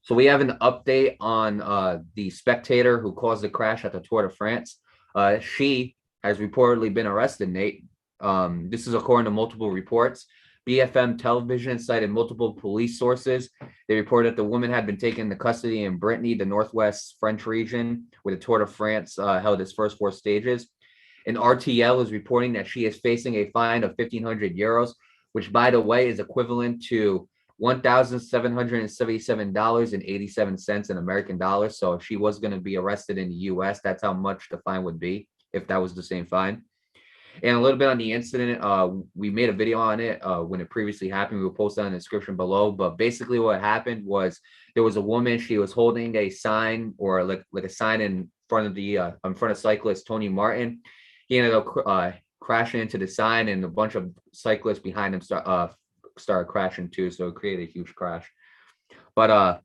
So we have an update on the spectator who caused the crash at the Tour de France. She has reportedly been arrested, Nate. This is according to multiple reports. BFM television cited multiple police sources. They reported that the woman had been taken into custody in Brittany, the northwest French region, where the Tour de France held its first four stages. And RTL is reporting that she is facing a fine of 1,500 euros, which, by the way, is equivalent to $1,777.87 in American dollars. So if she was going to be arrested in the US, that's how much the fine would be if that was the same fine. And a little bit on the incident, we made a video on it when it previously happened. We will post that in the description below. But basically, what happened was there was a woman. She was holding a sign or like a sign in front of the in front of cyclist Tony Martin. He ended up crashing into the sign, and a bunch of cyclists behind him started crashing too. So it created a huge crash. But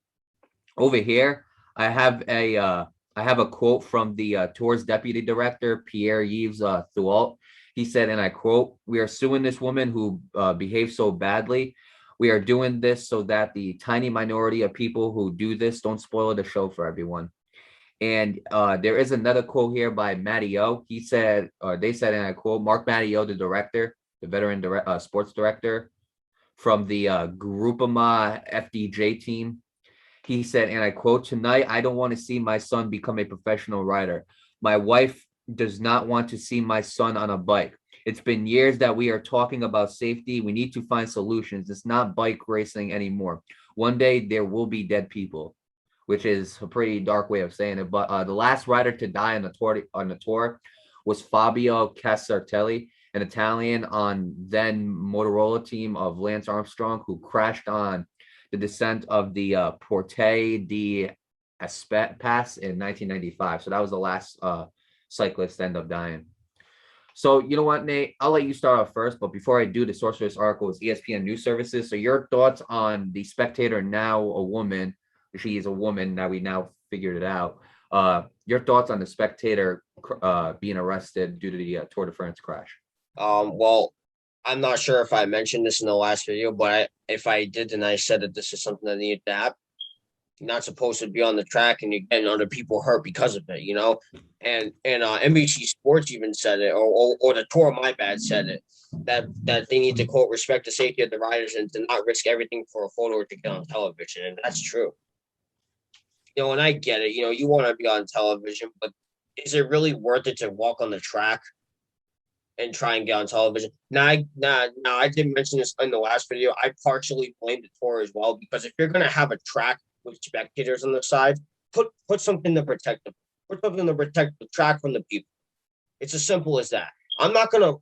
over here, I have a quote from the tour's deputy director, Pierre-Yves Thuault. He said, and I quote, "We are suing this woman who behaved so badly. We are doing this so that the tiny minority of people who do this don't spoil the show for everyone." And there is another quote here by Matteo. He said, or they said, and I quote, Mark Matteo, the director, the veteran sports director from the Groupama FDJ team. He said, and I quote, "Tonight, I don't want to see my son become a professional rider. My wife does not want to see my son on a bike. It's been years that we are talking about safety. We need to find solutions. It's not bike racing anymore. One day there will be dead people," which is a pretty dark way of saying it. But the last rider to die on the tour was Fabio Casartelli, an Italian on then Motorola team of Lance Armstrong, who crashed on the descent of the Porte di Pass in 1995. So that was the last cyclist to end up dying. So you know what, Nate? I'll let you start off first. But before I do, the source for this article is ESPN News Services. So your thoughts on the Spectator, now a woman. She is a woman. Now we figured it out. Your thoughts on the Spectator being arrested due to the Tour de France crash? Well, I'm not sure if I mentioned this in the last video, but if I did, then I said that this is something that needed to happen. You're not supposed to be on the track, and you're getting other people hurt because of it, you know. And NBC Sports even said it, or the Tour, my bad, said it that they need to quote respect the safety of the riders and to not risk everything for a photo or to get on television, and that's true. You know, and I get it. You know, you want to be on television, but is it really worth it to walk on the track and try and get on television? Now, I did mention this in the last video. I partially blame the tour as well, because if you're going to have a track with spectators on the side, put something to protect them. Put something to protect the track from the people. It's as simple as that. I'm not gonna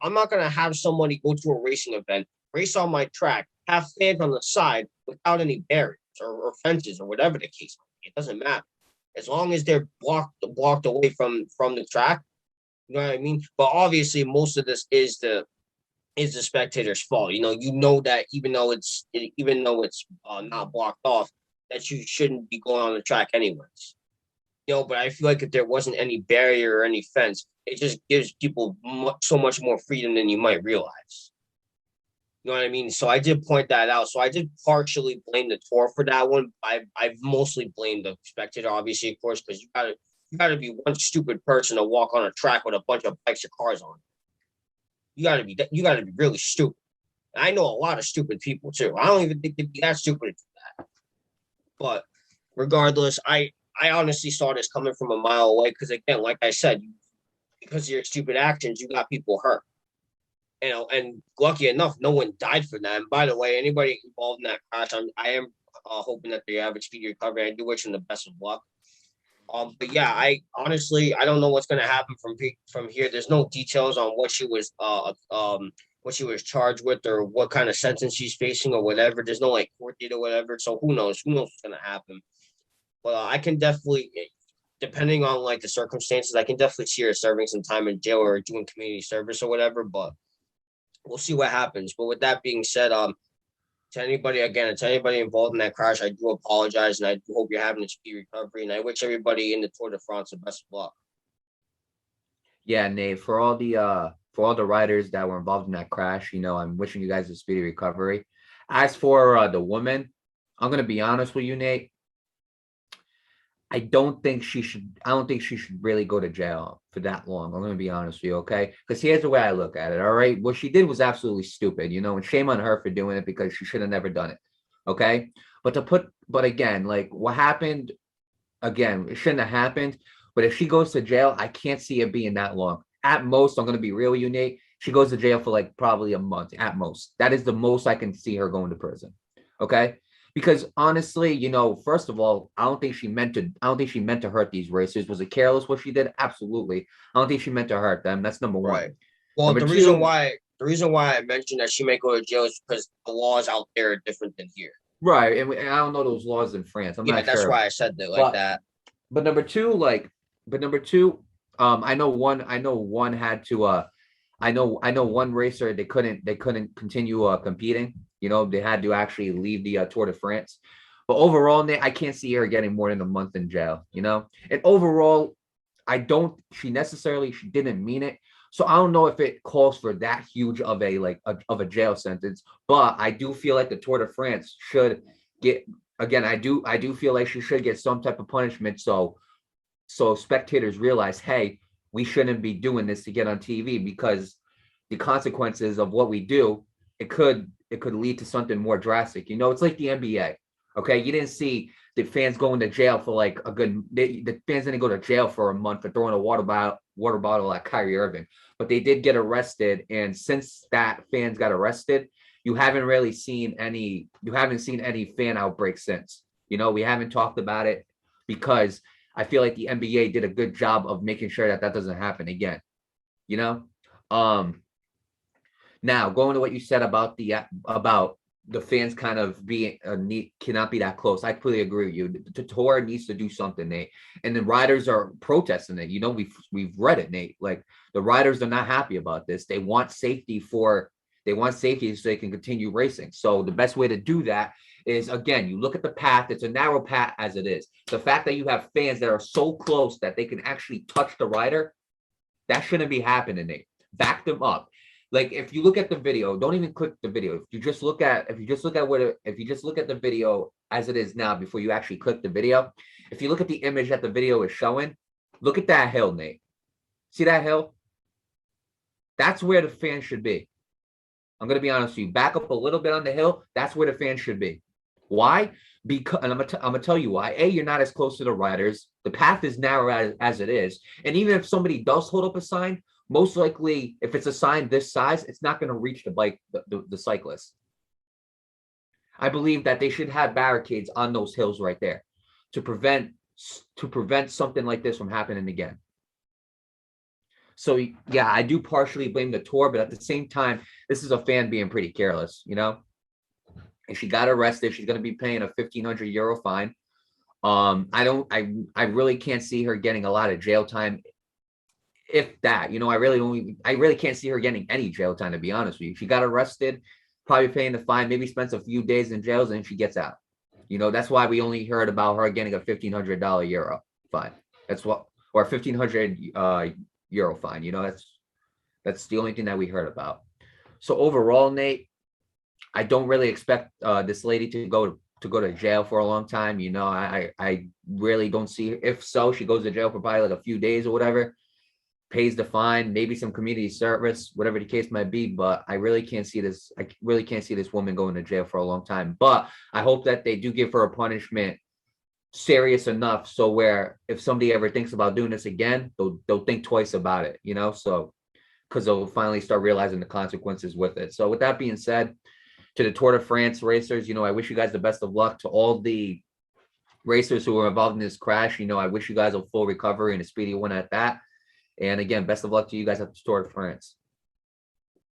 have somebody go to a racing event, race on my track, have fans on the side without any barriers or fences or whatever the case might be. It doesn't matter. As long as they're blocked away from the track, you know what I mean? But obviously, most of this is the spectator's fault. You know that even though it's not blocked off, that you shouldn't be going on the track anyways. But I feel like if there wasn't any barrier or any fence, it just gives people so much more freedom than you might realize. You know what I mean? So I did point that out. So I did partially blame the tour for that one. I mostly blamed the spectator, obviously, of course, because you gotta be one stupid person to walk on a track with a bunch of bikes or cars on. You gotta be really stupid. And I know a lot of stupid people too. I don't even think they'd be that stupid to do that. But regardless, I honestly saw this coming from a mile away because, again, like I said, because of your stupid actions, you got people hurt. And lucky enough, no one died for that. And by the way, anybody involved in that crash, I am hoping that they have a speedy recovery. I do wish them the best of luck. But yeah, I don't know what's going to happen from here. There's no details on what she was charged with or what kind of sentence she's facing or whatever. There's no like court date or whatever. So who knows? Who knows what's going to happen? But I can definitely, depending on like the circumstances, I can definitely see her serving some time in jail or doing community service or whatever. But we'll see what happens. But with that being said, to anybody involved in that crash, I do apologize, and I do hope you're having a speedy recovery. And I wish everybody in the Tour de France the best of luck. Yeah, Nate, for all the riders that were involved in that crash, I'm wishing you guys a speedy recovery. As for the woman, I'm gonna be honest with you, Nate. I don't think she should. I don't think she should really go to jail for that long. I'm gonna be honest with you, okay? Because here's the way I look at it. All right, what she did was absolutely stupid, and shame on her for doing it because she should have never done it. Okay, but again, like what happened again, it shouldn't have happened. But if she goes to jail, I can't see it being that long. At most, I'm gonna be real with you, Nate. She goes to jail for like probably a month at most. That is the most I can see her going to prison. Okay. Because honestly, first of all, I don't think she meant to. I don't think she meant to hurt these racers. Was it careless what she did? Absolutely. I don't think she meant to hurt them. That's number one. Right. Well, Number two, the reason why I mentioned that she may go to jail is because the laws out there are different than here. right? And I don't know those laws in France. I'm Yeah, not that's sure. why I said that like But that. but number two, I know one had to I know one racer they couldn't continue competing. They had to actually leave the Tour de France. But overall, Nate, I can't see her getting more than a month in jail. And overall, I don't. She didn't mean it. So I don't know if it calls for that huge of a jail sentence. But I do feel like the Tour de France should get again. I do feel like she should get some type of punishment. So spectators realize, hey, we shouldn't be doing this to get on TV because the consequences of what we do, it could lead to something more drastic. It's like the NBA. Okay, you didn't see the fans going to jail for like the fans didn't go to jail for a month for throwing a water bottle at Kyrie Irving, but they did get arrested. And since that fans got arrested, you haven't seen any fan outbreaks since. We haven't talked about it because I feel like the NBA did a good job of making sure that that doesn't happen again. You know, um, Now going to what you said about the fans kind of being cannot be that close. I completely agree with you. The tour needs to do something, Nate, and the riders are protesting it. We've read it, Nate. Like the riders are not happy about this. They want safety so they can continue racing. So the best way to do that is, again, you look at the path. It's a narrow path as it is. The fact that you have fans that are so close that they can actually touch the rider, that shouldn't be happening, Nate. Back them up. Like if you look at the video, don't even click the video. If you just look at the video as it is now before you actually click the video, if you look at the image that the video is showing, look at that hill, Nate. See that hill? That's where the fans should be. I'm going to be honest with you. Back up a little bit on the hill. That's where the fans should be. Why? Because, and I'm gonna tell you why. A, you're not as close to the riders. The path is narrow as it is. And even if somebody does hold up a sign, most likely, if it's a sign this size, it's not going to reach the cyclist. I believe that they should have barricades on those hills right there to prevent something like this from happening again. So yeah, I do partially blame the tour, but at the same time, this is a fan being pretty careless, And she got arrested. She's going to be paying a 1,500 euro fine. I really can't see her getting a lot of jail time, if that. I really can't see her getting any jail time, to be honest with you. She got arrested, probably paying the fine, maybe spends a few days in jails, and she gets out. That's why we only heard about her getting a $1,500 euro fine. That's what, or 1,500 euro fine. That's the only thing that we heard about. So overall, Nate, I don't really expect this lady to go to jail for a long time. I really don't see her. If so, she goes to jail for probably like a few days or whatever, pays the fine, maybe some community service, whatever the case might be. But I really can't see this. I really can't see this woman going to jail for a long time. But I hope that they do give her a punishment serious enough so where if somebody ever thinks about doing this again, they'll think twice about it. So because they'll finally start realizing the consequences with it. So with that being said, to the Tour de France racers, I wish you guys the best of luck. To all the racers who were involved in this crash, I wish you guys a full recovery and a speedy one at that. And again, best of luck to you guys at the Tour de France.